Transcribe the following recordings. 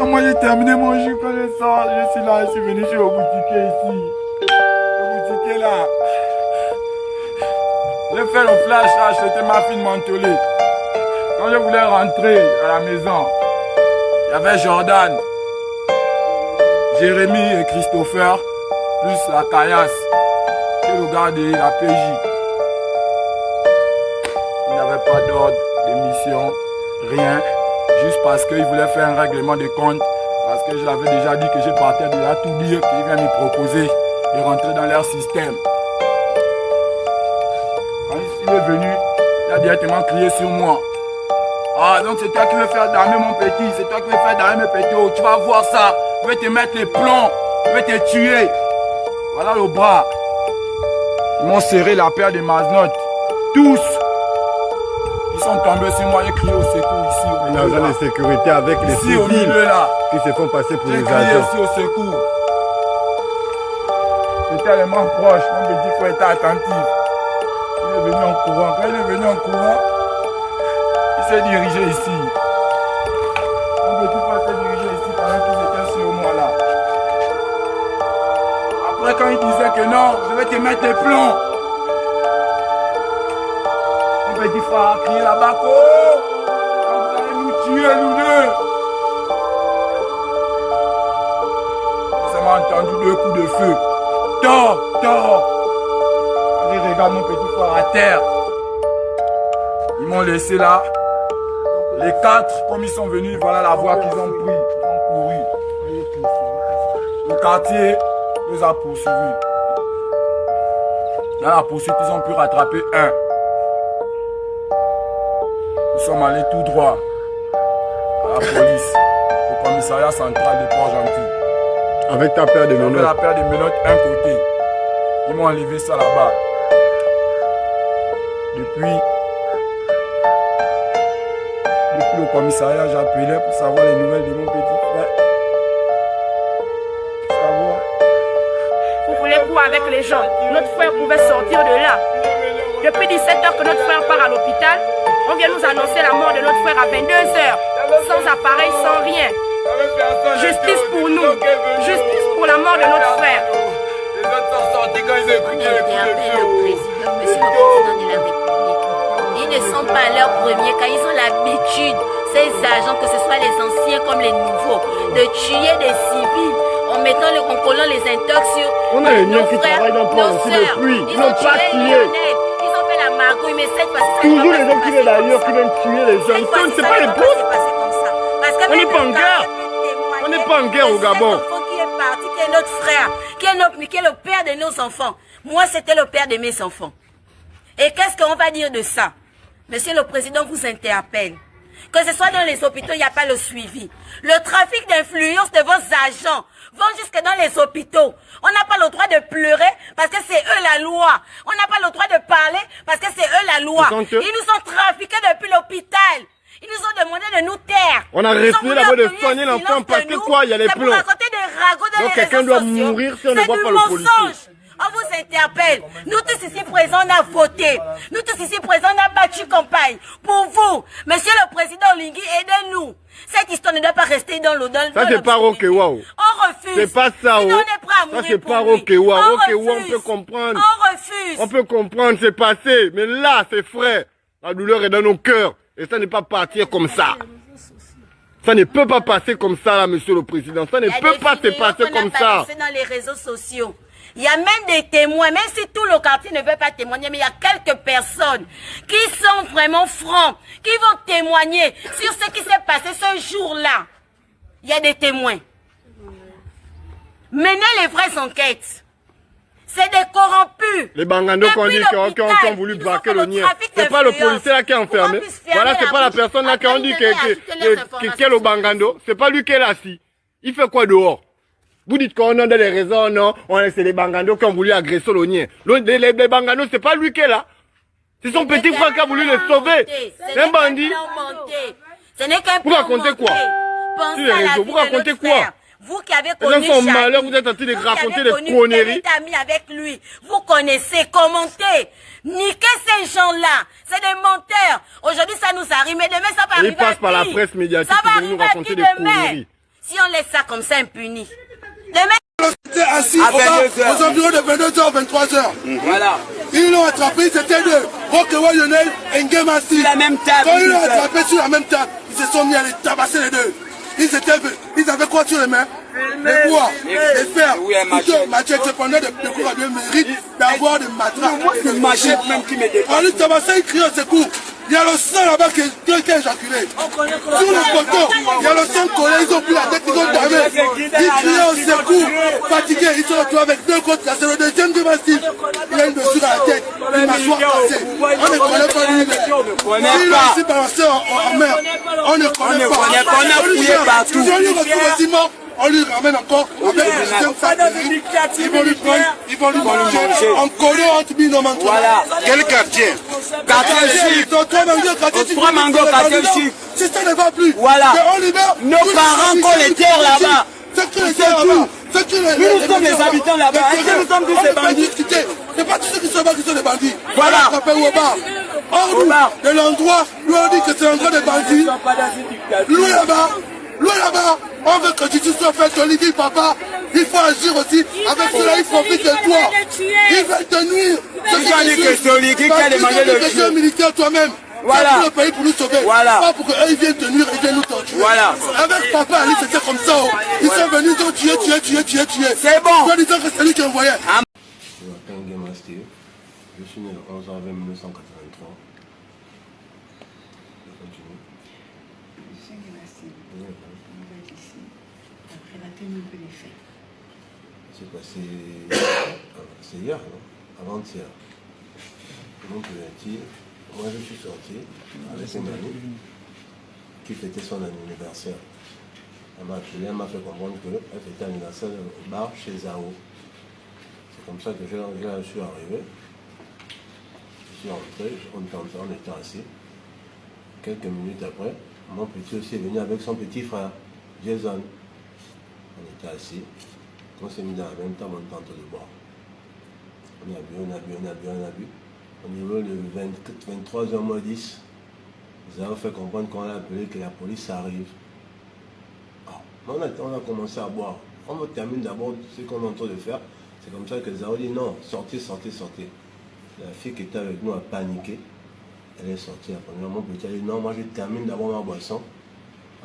Quand moi j'ai terminé mon jus connaissant, je suis là, je suis venu chez le boutiquier ici. Le boutiquier là. J'ai fait le flash là, acheté ma fille mentholée. Quand je voulais rentrer à la maison, il y avait Jordan, Jérémy et Christopher, plus la caillasse, qui est le gars de la PJ. Il n'avait pas d'ordre, de mission, rien. Juste parce qu'il voulait faire un règlement de compte. Parce que je l'avais déjà dit que je partais de là tout dire qu'il vient me proposer de rentrer dans leur système. Quand il est venu, il a directement crié sur moi. Ah, donc c'est toi qui veux faire damer mon petit, c'est toi qui veux faire damer mes petits. Oh, tu vas voir ça, je vais te mettre les plombs, je vais te tuer. Voilà le bras. Ils m'ont serré la paire de Maznot. Tous. Ils sont tombés sur moi et crié au secours ici. Un agent de sécurité avec les ici, au milieu, là. Qui se font passer pour les agents. J'ai crié ici au secours. C'est tellement proche, mon petit frère était attentif. Il est venu en courant. Quand il est venu en courant, il s'est dirigé ici. Mon petit frère s'est dirigé ici pendant qu'ils étaient sur moi là. Après quand il disait que non, je vais te mettre les plombs. Mon petit frère a crié là-bas, oh, vous allez nous tuer nous deux. Ça m'a entendu 2 coups de feu. Tort. Je regarde mon petit frère à terre. Ils m'ont laissé là. Les 4, comme ils sont venus, voilà la voie qu'ils ont pris. Ils ont couru. Le quartier nous a poursuivis. Dans la poursuite, ils ont pu rattraper un. Nous sommes allés tout droit à la police, au commissariat central de Port-Gentil. Avec ta paire de menottes. Avec la paire de menottes, un côté. Ils m'ont enlevé ça là-bas. Depuis le commissariat, j'appelais pour savoir les nouvelles de mon petit frère. Savoir. Vous voulez quoi avec les gens? Notre frère pouvait sortir de là. Depuis 17 heures que notre frère part à l'hôpital, on vient nous annoncer la mort de notre frère à 22 heures. Sans appareil, sans rien. Justice pour nous. Justice pour la mort de notre frère. Les autres sont sortis quand ils écoutaient les coups de feu. Monsieur le Président de la République, ils ne sont pas leurs premiers car ils ont l'habitude, ces agents, que ce soit les anciens comme les nouveaux, de tuer des civils en collant les intox sur on a les nos liens qui frères, travaillent dans le nos aussi sœurs. depuis. Ils ont pas tué tué. Lionel, ils ont fait la magouille, mais cette fois-ci, Toujours les gens qui viennent d'ailleurs, qui viennent tuer les gens. C'est pas les pauvres. On n'est pas en guerre. On n'est pas en guerre au Gabon. Qui est parti, qui est notre frère, qui est le père de nos enfants. Moi, c'était le père de mes enfants. Et qu'est-ce qu'on va dire de ça? Monsieur le Président vous interpelle. Que ce soit dans les hôpitaux, il n'y a pas le suivi. Le trafic d'influence de vos agents vont jusque dans les hôpitaux. On n'a pas le droit de pleurer parce que c'est eux la loi. On n'a pas le droit de parler parce que c'est eux la loi. Ils nous ont trafiqués depuis l'hôpital. Ils nous ont demandé de nous taire. On a refusé d'abord de soigner l'enfant parce que quoi, il y a les plans. Pour raconter des ragots dans donc les quelqu'un doit mourir si on ne voit pas le policier. On vous interpelle. Nous tous ici présents, on a voté. Nous tous ici présents, on a battu campagne. Pour vous, Monsieur le Président Lingui, aidez-nous. Cette histoire ne doit pas rester dans l'eau. Ça, c'est pas ok, waouh. On refuse. C'est pas ça, sinon, on est prêt à mourir. Ça, c'est pas lui. ok, waouh. Ok, refuse. waouh, on peut comprendre. On refuse. On peut comprendre, c'est passé. Mais là, c'est frais. La douleur est dans nos cœurs. Et ça n'est pas partir comme ça. Ça ne peut pas passer comme ça, là, Monsieur le Président. Ça ne peut pas se passer comme ça. Dans les réseaux sociaux. Il y a même des témoins, même si tout le quartier ne veut pas témoigner, mais il y a quelques personnes qui sont vraiment francs, qui vont témoigner sur ce qui s'est passé ce jour-là. Il y a des témoins. Menez les vraies enquêtes. C'est des corrompus. Les bangandos qui ont voulu braquer le nid. C'est pas le policier là qui est enfermé. Voilà, c'est pas la personne là qui a dit qu'est le bangando. C'est pas lui qui est là, si. Il fait quoi dehors? Vous dites qu'on a des raisons, non? C'est les bangandos qui ont voulu agresser l'Onien. Les bangandos, c'est pas lui qui est là. C'est son petit frère qui a voulu le sauver. C'est un bandit. Ce n'est qu'un Vous racontez quoi? Sur les réseaux, vous racontez quoi? Vous qui avez connu les gens sont malheurs, vous êtes en train de raconter des conneries. Vous ami avec lui, vous connaissez, commentez. Niquez ces gens-là. C'est des menteurs. Aujourd'hui, ça nous arrive, mais demain, ça va arriver. Ils passent par la presse médiatique pour nous raconter des conneries. Si on laisse ça comme ça impuni, les mecs étaient assis aux environs de 22h, 23h. Voilà. Ils l'ont attrapé, c'était deux. Rokewa Lionel et Ngemassi. La même table. Quand ils l'ont attrapé sur la même table, ils se sont mis à les tabasser les deux. Ils avaient quoi sur les mains? Les bois, les fers. Machette, cependant, de cours à Dieu mérite d'avoir des matraques. C'est Machette même qui me dépasse. On lui tabassait, il crie au secours. Il y a le sang là-bas qui est éjaculé. Sur le poteau, il y a le sang collé, ils ont pris la tête, ils ont damé. Ils criaient au secours, fatigués, ils se retrouvent avec deux côtes cassées. Le deuxième de massif, il a une blessure à la tête, une mâchoire cassée. On ne connaît pas lui. S'il a aussi balancé en mer, on ne connaît pas. On a fouillé partout. Si on lui retrouve le ciment, on lui ramène encore avec le deuxième sac. Ils vont lui prendre, ils vont lui manger en collé entre binômes. Voilà. Quel quartier? Quartier chic. Trois mangots, quartier chic. Si ça ne va plus, voilà. on libère. Nos parents qu'on les terre là-bas. Ceux qui les terre là-bas. Nous sommes les habitants là-bas. Est-ce que nous sommes tous des bandits? C'est pas tous ceux qui sont là qui sont des bandits. Voilà. On s'appelle Wobar. Hors de l'endroit, nous on dit que c'est l'endroit des bandits. Loué là-bas, on veut que justice soit faite. On lui dit, papa, il faut agir aussi. Avec cela, il profite de toi. Ils veulent te nuire. Qui a demandé le tuer militaire toi-même. Voilà. Pour le pays pour nous sauver. Voilà. Pas pour qu'eux ils viennent te nuire, ils viennent nous torturer. Voilà. Avec papa Ali, c'était comme ça. Oh. Ils sont venus, ils ont tué. C'est bon. En disant que c'est lui qui envoyait. Je m'appelle Ngemassi. Je suis né le 11 avril 1983. Je continue. Monsieur Ngemassi, vous êtes ici. Relatez-nous un peu les faits. C'est passé. C'est hier, non? Avant-hier. Mon petit. Moi, je suis sorti avec une amie qui fêtait son anniversaire. Elle m'a appelé, elle m'a fait comprendre qu'elle fêtait l'anniversaire au bar chez Zao. C'est comme ça que je suis arrivé. Je suis rentré, on était assis. Quelques minutes après, mon petit aussi est venu avec son petit frère, Jason. On était assis. Quand on s'est mis dans la même table, on était en train de boire. On a bu. Au niveau de 23h10, Zao fait comprendre qu'on a appelé que la police arrive. On a commencé à boire. On termine d'abord ce qu'on est en train de faire. C'est comme ça que Zao dit non, sortez. La fille qui était avec nous a paniqué. Elle est sortie. Mon petit a dit non, moi je termine d'abord ma boisson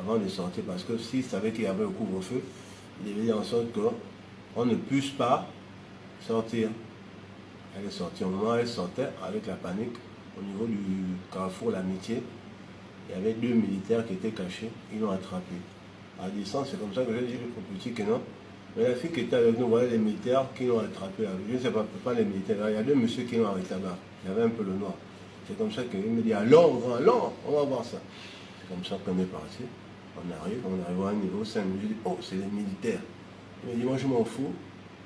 avant de sortir. Parce que s'il savait qu'il y avait un couvre-feu, il devait dire en sorte qu'on ne puisse pas sortir. Elle est sortie. Au moment où elle sortait, avec la panique, au niveau du carrefour L'Amitié, il y avait deux militaires qui étaient cachés. Ils l'ont attrapé. À distance, c'est comme ça que j'ai dit au petit que non. Mais la fille qui était avec nous, voilà les militaires qui l'ont attrapé. Je ne sais pas les militaires. Il y a deux messieurs qui l'ont arrêté là-bas. Il y avait un peu le noir. C'est comme ça qu'il me dit allons, on va voir ça. C'est comme ça qu'on est parti. On arrive à un niveau 5. Je dis oh, c'est les militaires. Il me dit moi je m'en fous.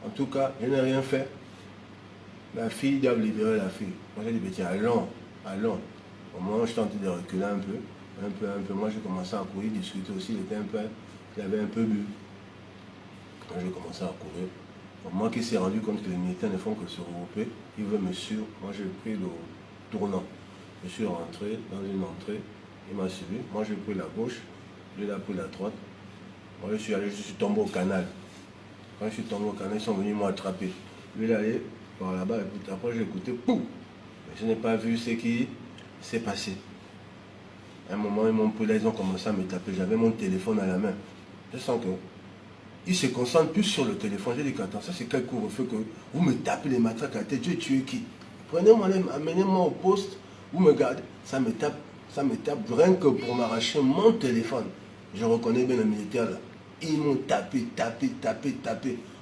En tout cas, je n'ai rien fait. La fille doit libérer la fille. Moi j'ai dit, tiens, allons. Au moment où je tentais de reculer un peu. Moi j'ai commencé à courir, discuter aussi, il avait un peu bu. Quand j'ai commencé à courir, au moment qu'il s'est rendu compte que les militaires ne font que se regrouper, il veut me suivre. Moi j'ai pris le tournant. Je suis rentré dans une entrée, il m'a suivi. Moi j'ai pris la gauche, lui il a pris la droite. Moi je suis tombé au canal. Quand je suis tombé au canal, ils sont venus m'attraper. Lui il est allé par là-bas, et après j'ai écouté, poum! Mais je n'ai pas vu ce qui s'est passé. À un moment, ils m'ont pris là, ils ont commencé à me taper. J'avais mon téléphone à la main. Je sens que ils se concentrent plus sur le téléphone. J'ai dit qu'attends, ça c'est quel couvre-feu que vous me tapez les matraques à la tête, je vais tuer qui? Prenez-moi, amenez-moi au poste, vous me gardez. Ça me tape rien que pour m'arracher mon téléphone. Je reconnais bien le militaire là. Ils m'ont tapé.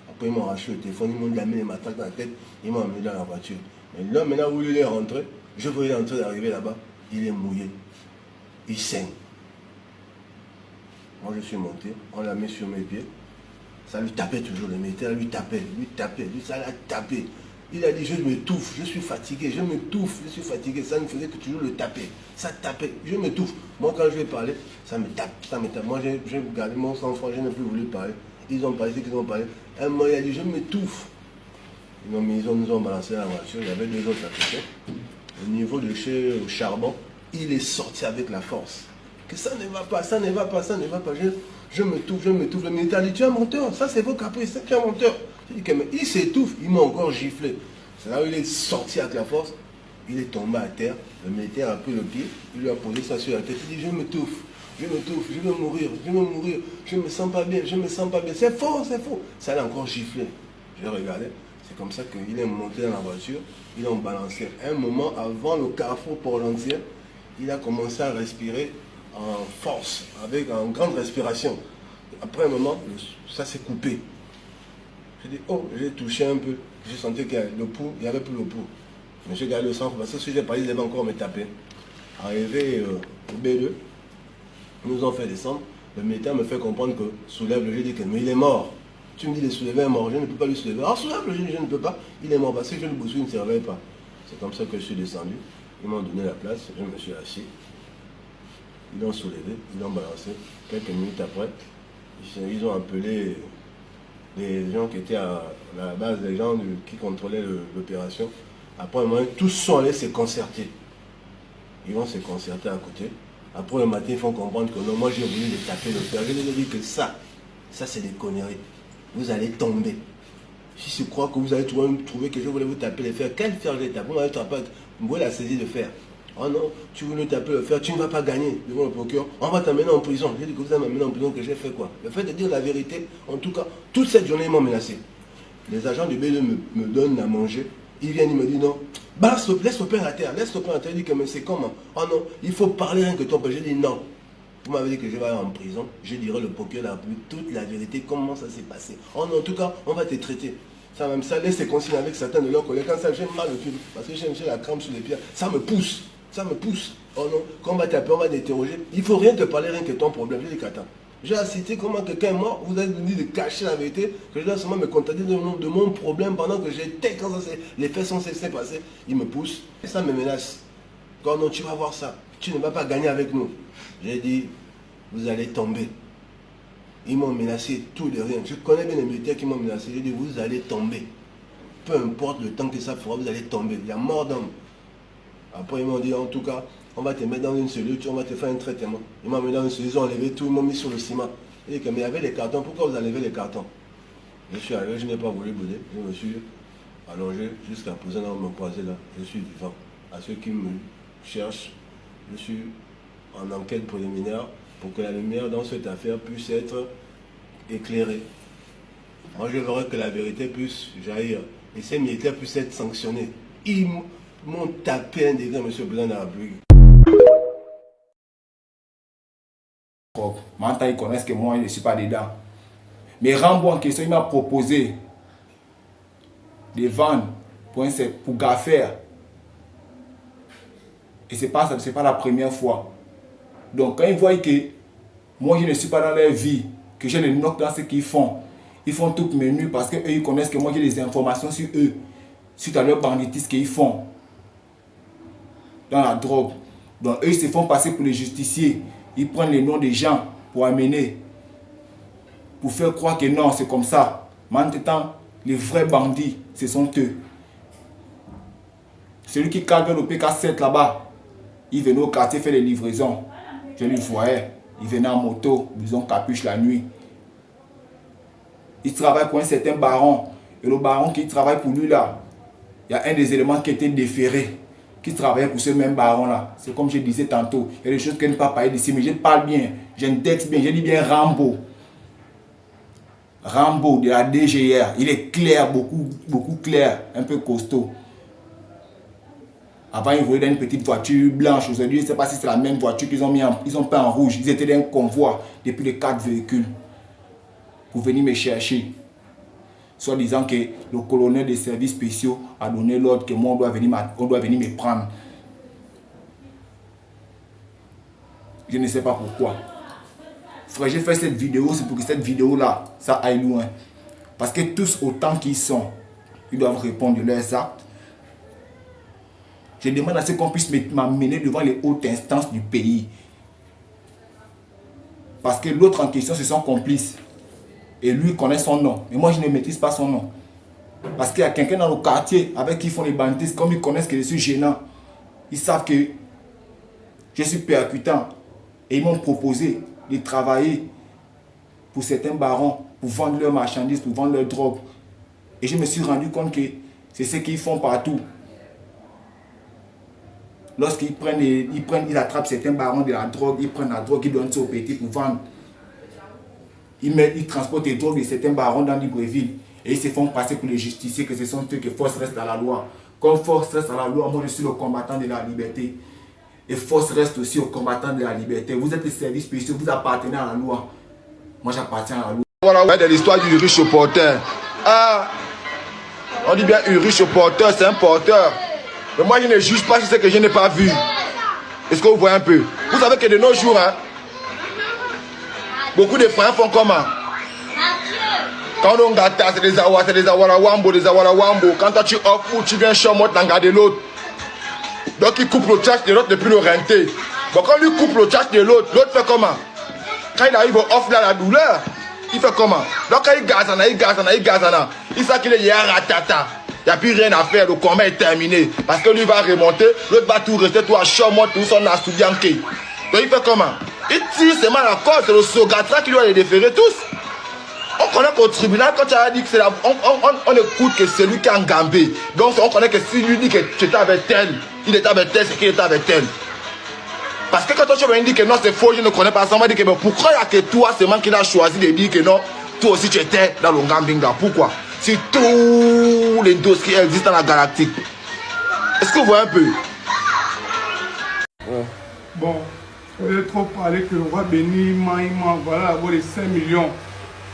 Après ils m'ont arraché le téléphone, ils m'ont mis les matraques dans la tête, ils m'ont amené dans la voiture. Mais là, maintenant où il est rentré, je voyais en train d'arriver là-bas, il est mouillé. Il saigne. Moi je suis monté, on l'a mis sur mes pieds. Ça lui tapait toujours, le militaire lui tapait, ça l'a tapé. Il a dit je m'étouffe, je suis fatigué, ça ne faisait que toujours le taper. Ça tapait, je m'étouffe. Moi quand je vais parler, ça me tape. Moi j'ai gardé mon sang-froid, je n'ai plus voulu parler. Ils ont parlé, qu'ils ont parlé. Un moment il a dit je m'étouffe. Ils nous ont balancé dans la voiture, il y avait deux autres à côté. Au niveau de chez Charbon, il est sorti avec la force. que ça ne va pas, ça ne va pas, ça ne va pas. Je m'étouffe, je m'étouffe. Le militaire dit, tu es un menteur, ça c'est vos caprices, tu es un menteur. Je dis que mais il s'étouffe, il m'a encore giflé. C'est là où il est sorti avec la force, il est tombé à terre, le militaire a pris le pied, il lui a posé ça sur la tête, il dit, je m'étouffe, je vais mourir, je me sens pas bien, je me sens pas bien. C'est faux, c'est faux. Ça l'a encore giflé. Je regardais, c'est comme ça qu'il est monté dans la voiture, ils l'ont balancé. Un moment avant le carrefour Port-Lantier, il a commencé à respirer en force, avec une grande respiration. Après un moment, ça s'est coupé. J'ai dit, oh, j'ai touché un peu. J'ai senti que le pouls, il n'y avait plus le pouls. Mais j'ai gardé le sang, parce que si j'ai parlé, ils devaient encore me taper. Arrivé au B2, ils nous ont fait descendre. Le militaire me fait comprendre que soulève-le. J'ai dit que mais il est mort. Tu me dis de soulever un mort, je ne peux pas le soulever. Alors soulève-le, je ne peux pas. Il est mort parce que je ne me servais pas. C'est comme ça que je suis descendu. Ils m'ont donné la place, je me suis assis. Ils l'ont soulevé, ils l'ont balancé. Quelques minutes après, ils ont appelé les gens qui étaient à la base, les gens qui contrôlaient l'opération. Après un moment, tous sont allés se concerter. Ils vont se concerter à côté. Après le matin, ils font comprendre que non, moi j'ai voulu les taper le fer. Je leur ai dit que ça c'est des conneries. Vous allez tomber. Si je crois que vous allez trouver que je voulais vous taper le fer, quel fer j'ai tapé? Vous m'avez tapé, vous voulez la saisir de fer. Oh non, tu voulais taper le fer, tu ne vas pas gagner devant le procureur. On va t'amener en prison. J'ai dit que vous allez m'amener en prison, que j'ai fait quoi? Le fait de dire la vérité, en tout cas, toute cette journée, ils m'ont menacé. Les agents du B2 me donnent à manger. Ils viennent, ils me disent non, laisse le pain à terre, laisse le pain à terre. Il dit que mais c'est comment? Oh non, il faut parler rien que ton père. J'ai dit non. Vous m'avez dit que je vais aller en prison. Je dirai le procureur de la République toute la vérité, comment ça s'est passé. Oh non, en tout cas, on va te traiter. Ça même ça, laisse les consignes avec certains de leurs collègues. Quand ça, j'ai mal au cul, parce que j'ai la crampe sous les pieds. Ça me pousse. Ça me pousse. Oh non, quand on va t'appeler, on va t'interroger. Il ne faut rien te parler, rien que ton problème. J'ai dit qu'attends. J'ai assisté comment quelqu'un est mort. Vous avez dit de cacher la vérité. Que je dois seulement me contenter de mon problème pendant que j'étais, quand les faits sont cessés passer. Il me pousse. Et ça me menace. Quand non, tu vas voir ça. Tu ne vas pas gagner avec nous. J'ai dit, vous allez tomber. Ils m'ont menacé tout de rien. Je connais bien les militaires qui m'ont menacé. J'ai dit, vous allez tomber. Peu importe le temps que ça fera, vous allez tomber. Il y a mort d'homme. Après, ils m'ont dit, en tout cas, on va te mettre dans une cellule, on va te faire un traitement. Ils m'ont mis dans une cellule, ils ont enlevé tout, ils m'ont mis sur le ciment. Ils disent, mais il y avait les cartons, pourquoi vous enlevez les cartons? Je suis arrivé, je n'ai pas voulu bouder. Je me suis allongé jusqu'à présent, on me croisait là. Je suis vivant. À ceux qui me cherchent, je suis en enquête préliminaire pour que la lumière dans cette affaire puisse être éclairée. Moi, je voudrais que la vérité puisse jaillir et ces militaires puissent être sanctionnés. Ils m'ont tapé un degré, monsieur le président de la République. Maintenant, ils connaissent que moi, je ne suis pas dedans. Mais Rambo en question, il m'a proposé de vendre pour Gaffer. Et ce n'est pas la première fois. Donc, quand ils voient que moi, je ne suis pas dans leur vie, que j'ai les notes dans ce qu'ils font toutes mes nuits parce qu'eux, ils connaissent que moi, j'ai des informations sur eux, suite à leur banditisme qu'ils font dans la drogue. Donc, eux, ils se font passer pour les justiciers. Ils prennent les noms des gens pour amener, pour faire croire que non, c'est comme ça. Mais en temps, les vrais bandits, ce sont eux. Celui qui cargue le PK7 là-bas, il venait au quartier faire les livraisons. Je le voyais. Il venait en moto, disons capuche la nuit. Il travaille pour un certain baron. Et le baron qui travaille pour lui là, il y a un des éléments qui était déféré, qui travaillait pour ce même baron là. C'est comme je disais tantôt, il y a des choses que je ne peux pas parler d'ici, mais je parle bien, je texte bien, je dis bien Rambo. Rambo de la DGR, il est clair, beaucoup clair, un peu costaud. Avant, ils voulaient une petite voiture blanche. Aujourd'hui, je ne sais pas si c'est la même voiture qu'ils ont mis ils ont peint en rouge. Ils étaient dans un convoi depuis les 4 véhicules pour venir me chercher. Soit disant que le colonel des services spéciaux a donné l'ordre que moi, on doit venir me prendre. Je ne sais pas pourquoi. Frère, j'ai fait cette vidéo, c'est pour que cette vidéo-là, ça aille loin. Parce que tous, autant qu'ils sont, ils doivent répondre de leurs actes. Je demande à ce qu'on puisse m'amener devant les hautes instances du pays. Parce que l'autre en question, c'est son complice. Et lui connaît son nom. Mais moi, je ne maîtrise pas son nom. Parce qu'il y a quelqu'un dans le quartier avec qui ils font les banditistes. Comme ils connaissent que je suis gênant, ils savent que je suis percutant. Et ils m'ont proposé de travailler pour certains barons, pour vendre leurs marchandises, pour vendre leurs drogues. Et je me suis rendu compte que c'est ce qu'ils font partout. Lorsqu'ils ils attrapent certains barons de la drogue, ils prennent la drogue, ils donnent ça aux petits pour vendre. Ils transportent les drogues de certains barons dans Libreville. Et ils se font passer pour les justiciers, que ce sont eux que force reste à la loi. Comme force reste à la loi, moi je suis le combattant de la liberté. Et force reste aussi au combattant de la liberté. Vous êtes les services spéciaux, vous appartenez à la loi. Moi j'appartiens à la loi. Voilà, de l'histoire du riche au porteur. Ah, on dit bien un riche au porteur, c'est un porteur. Mais moi je ne juge pas sur ce que je n'ai pas vu. Est-ce que vous voyez un peu? Vous savez que de nos jours, hein, beaucoup de frères font comment? Quand on gâte, c'est des awarawambo, des awarawambo. Quand toi tu offres ou tu viens chamot, t'en gardes l'autre. Donc il coupe le tchatch de l'autre depuis le renté. Bon, quand lui coupe le tchatch de l'autre, l'autre fait comment? Quand il arrive au off là, la douleur, il fait comment? Donc quand il gazana, il sait qu'il est ratata. Il n'y a plus rien à faire, le combat est terminé. Parce que lui va remonter, l'autre va tout rester, tout à chamot, tout son astoudianké. Donc il fait comment? Il tire seulement la corde, c'est le Sogatra qui doit les déférer tous. On connaît qu'au tribunal, quand tu as dit que c'est la... On écoute que c'est lui qui a engambé. Donc on connaît que si lui dit que tu étais avec tel, il était avec tel, c'est qu'il était avec tel. Parce que quand tu vas dire que non, c'est faux, je ne connais pas ça, on va dire que mais pourquoi il n'y a que toi seulement qui a choisi de dire que non, toi aussi tu étais dans le Ngambinga. Pourquoi? C'est tous les dossiers qui existent dans la galactique. Est-ce que vous voyez un peu? Bon, vous avez trop parlé que le roi Béni, voilà, avoir les 5 millions.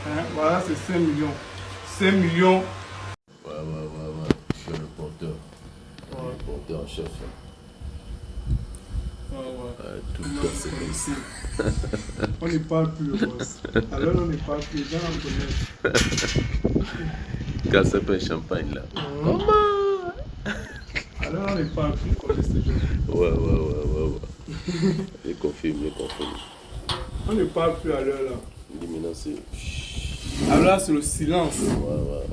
Hein, voilà, c'est 5 millions. 5 millions. Ouais. Je suis le porteur. Ouais. Le porteur en chef. Ouais. Tout le temps, c'est comme ça. On ne parle plus, le boss. Alors, on ne parle plus. Les gens en connaissent. Quand c'est pas un champagne, là. Comment? Alors, on ne parle plus, on connaît ces gens. Ouais. Je confirme. On ne parle plus à l'heure, là. Maintenant, c'est... Alors là, c'est le silence. Ouais.